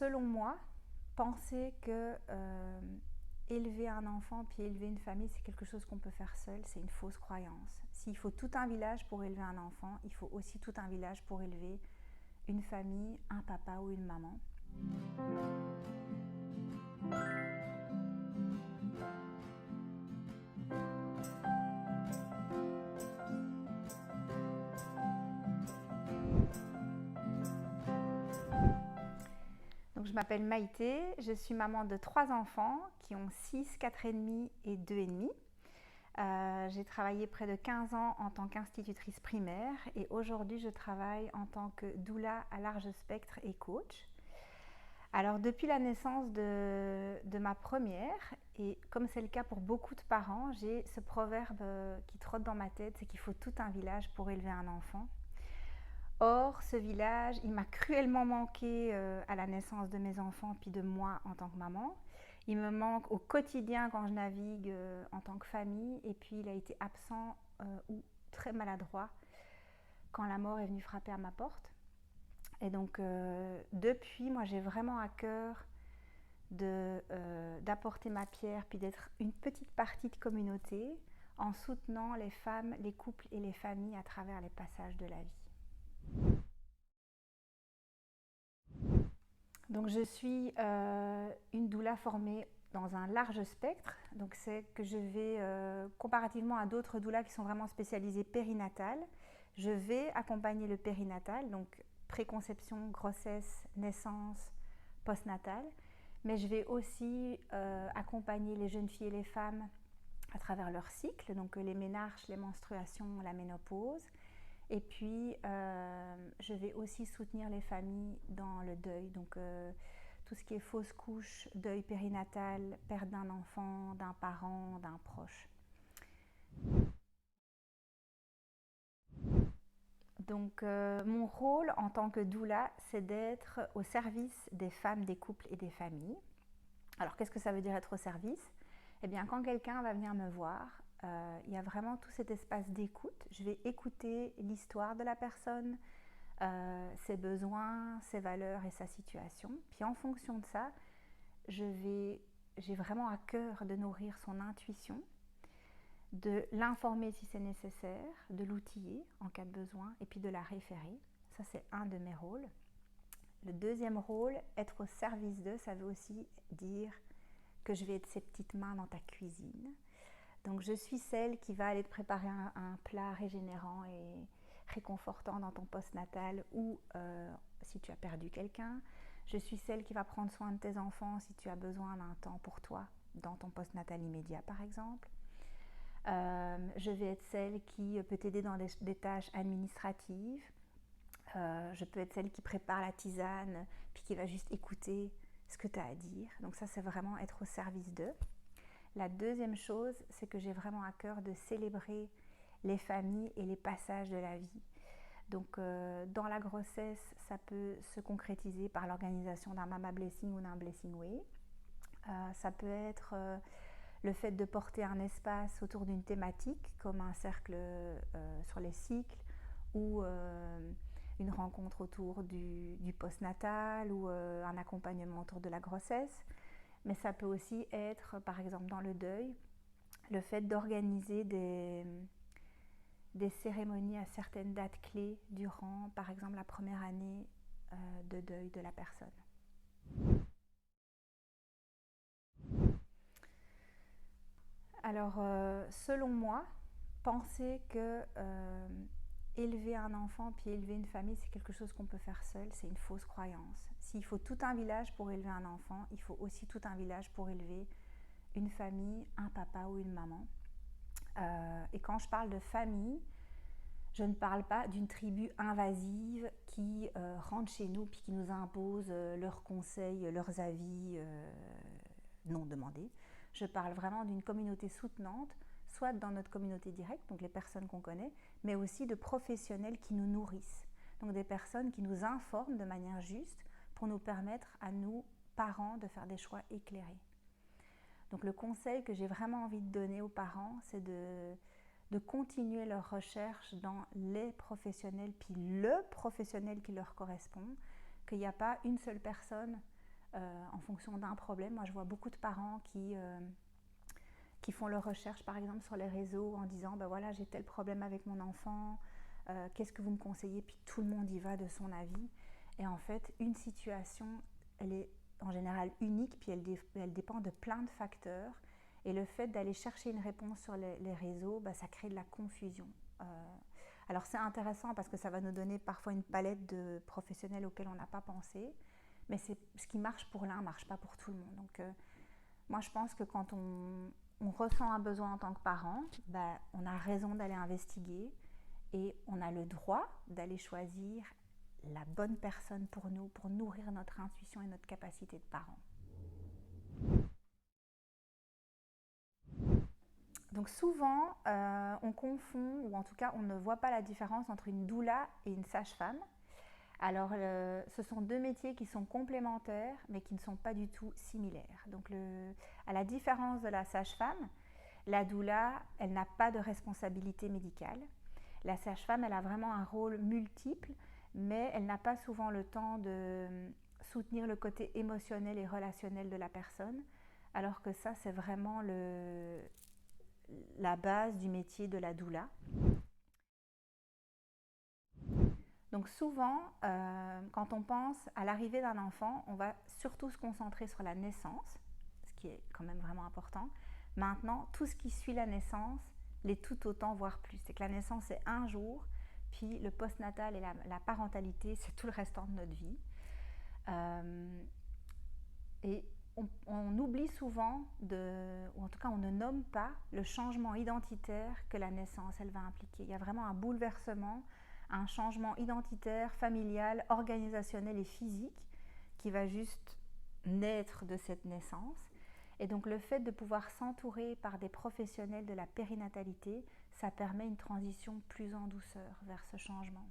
Selon moi, penser que élever un enfant puis élever une famille, c'est quelque chose qu'on peut faire seul, c'est une fausse croyance. S'il faut tout un village pour élever un enfant, il faut aussi tout un village pour élever une famille, un papa ou une maman. Donc, je m'appelle Maïté, je suis maman de 3 enfants qui ont 6, 4,5 et 2,5. J'ai travaillé près de 15 ans en tant qu'institutrice primaire et aujourd'hui je travaille en tant que doula à large spectre et coach. Alors depuis la naissance de ma première, et comme c'est le cas pour beaucoup de parents, j'ai ce proverbe qui trotte dans ma tête, c'est qu'il faut tout un village pour élever un enfant. Or, ce village, il m'a cruellement manqué à la naissance de mes enfants, puis de moi en tant que maman. Il me manque au quotidien quand je navigue en tant que famille, et puis il a été absent ou très maladroit quand la mort est venue frapper à ma porte. Et donc, depuis, moi, j'ai vraiment à cœur d'apporter ma pierre, puis d'être une petite partie de communauté en soutenant les femmes, les couples et les familles à travers les passages de la vie. Donc je suis une doula formée dans un large spectre, donc c'est que je vais, comparativement à d'autres doulas qui sont vraiment spécialisées périnatales, je vais accompagner le périnatal, donc préconception, grossesse, naissance, postnatal, mais je vais aussi accompagner les jeunes filles et les femmes à travers leur cycle, donc les ménarches, les menstruations, la ménopause. Et puis, je vais aussi soutenir les familles dans le deuil, donc tout ce qui est fausse couche, deuil périnatal, perte d'un enfant, d'un parent, d'un proche. Donc, mon rôle en tant que doula, c'est d'être au service des femmes, des couples et des familles. Alors, qu'est-ce que ça veut dire être au service? Eh bien, quand quelqu'un va venir me voir, il y a vraiment tout cet espace d'écoute. Je vais écouter l'histoire de la personne, ses besoins, ses valeurs et sa situation. Puis en fonction de ça, j'ai vraiment à cœur de nourrir son intuition, de l'informer si c'est nécessaire, de l'outiller en cas de besoin et puis de la référer. Ça, c'est un de mes rôles. Le deuxième rôle, être au service d'eux, ça veut aussi dire que je vais être ses petites mains dans ta cuisine. Donc je suis celle qui va aller te préparer un plat régénérant et réconfortant dans ton postnatal ou si tu as perdu quelqu'un. Je suis celle qui va prendre soin de tes enfants si tu as besoin d'un temps pour toi dans ton postnatal immédiat par exemple. Je vais être celle qui peut t'aider dans des tâches administratives. Je peux être celle qui prépare la tisane puis qui va juste écouter ce que tu as à dire. Donc ça, c'est vraiment être au service d'eux. La deuxième chose, c'est que j'ai vraiment à cœur de célébrer les familles et les passages de la vie. Donc, dans la grossesse, ça peut se concrétiser par l'organisation d'un Mama Blessing ou d'un Blessing Way. Ça peut être le fait de porter un espace autour d'une thématique, comme un cercle sur les cycles ou une rencontre autour du postnatal ou un accompagnement autour de la grossesse. Mais ça peut aussi être, par exemple dans le deuil, le fait d'organiser des cérémonies à certaines dates clés durant, par exemple, la première année de deuil de la personne. Alors, selon moi, penser que élever un enfant puis élever une famille, c'est quelque chose qu'on peut faire seul, c'est une fausse croyance. S'il faut tout un village pour élever un enfant, il faut aussi tout un village pour élever une famille, un papa ou une maman. Et quand je parle de famille, je ne parle pas d'une tribu invasive qui rentre chez nous puis qui nous impose leurs conseils, leurs avis non demandés. Je parle vraiment d'une communauté soutenante, soit dans notre communauté directe, donc les personnes qu'on connaît, mais aussi de professionnels qui nous nourrissent. Donc des personnes qui nous informent de manière juste pour nous permettre à nous, parents, de faire des choix éclairés. Donc le conseil que j'ai vraiment envie de donner aux parents, c'est de continuer leur recherche dans les professionnels, puis le professionnel qui leur correspond, qu'il n'y a pas une seule personne en fonction d'un problème. Moi, je vois beaucoup de parents qui font leurs recherches, par exemple, sur les réseaux en disant ben voilà, j'ai tel problème avec mon enfant, qu'est-ce que vous me conseillez? Puis tout le monde y va de son avis. Et en fait, une situation, elle est en général unique, puis elle dépend de plein de facteurs. Et le fait d'aller chercher une réponse sur les réseaux, ben, ça crée de la confusion. Alors c'est intéressant parce que ça va nous donner parfois une palette de professionnels auxquels on n'a pas pensé, mais ce qui marche pour l'un ne marche pas pour tout le monde. Donc moi je pense que quand on ressent un besoin en tant que parent, ben, on a raison d'aller investiguer et on a le droit d'aller choisir la bonne personne pour nous, pour nourrir notre intuition et notre capacité de parent. Donc souvent, on confond, ou en tout cas on ne voit pas la différence entre une doula et une sage-femme. Alors ce sont deux métiers qui sont complémentaires mais qui ne sont pas du tout similaires. Donc à la différence de la sage-femme, la doula, elle n'a pas de responsabilité médicale. La sage-femme, elle a vraiment un rôle multiple, mais elle n'a pas souvent le temps de soutenir le côté émotionnel et relationnel de la personne, alors que ça, c'est vraiment la base du métier de la doula. Donc souvent, quand on pense à l'arrivée d'un enfant, on va surtout se concentrer sur la naissance, ce qui est quand même vraiment important. Maintenant, tout ce qui suit la naissance l'est tout autant, voire plus. C'est que la naissance, c'est un jour, puis le postnatal et la parentalité, c'est tout le restant de notre vie. Et on oublie souvent, ou en tout cas on ne nomme pas le changement identitaire que la naissance elle va impliquer. Il y a vraiment un bouleversement, un changement identitaire, familial, organisationnel et physique qui va juste naître de cette naissance. Et donc le fait de pouvoir s'entourer par des professionnels de la périnatalité, ça permet une transition plus en douceur vers ce changement.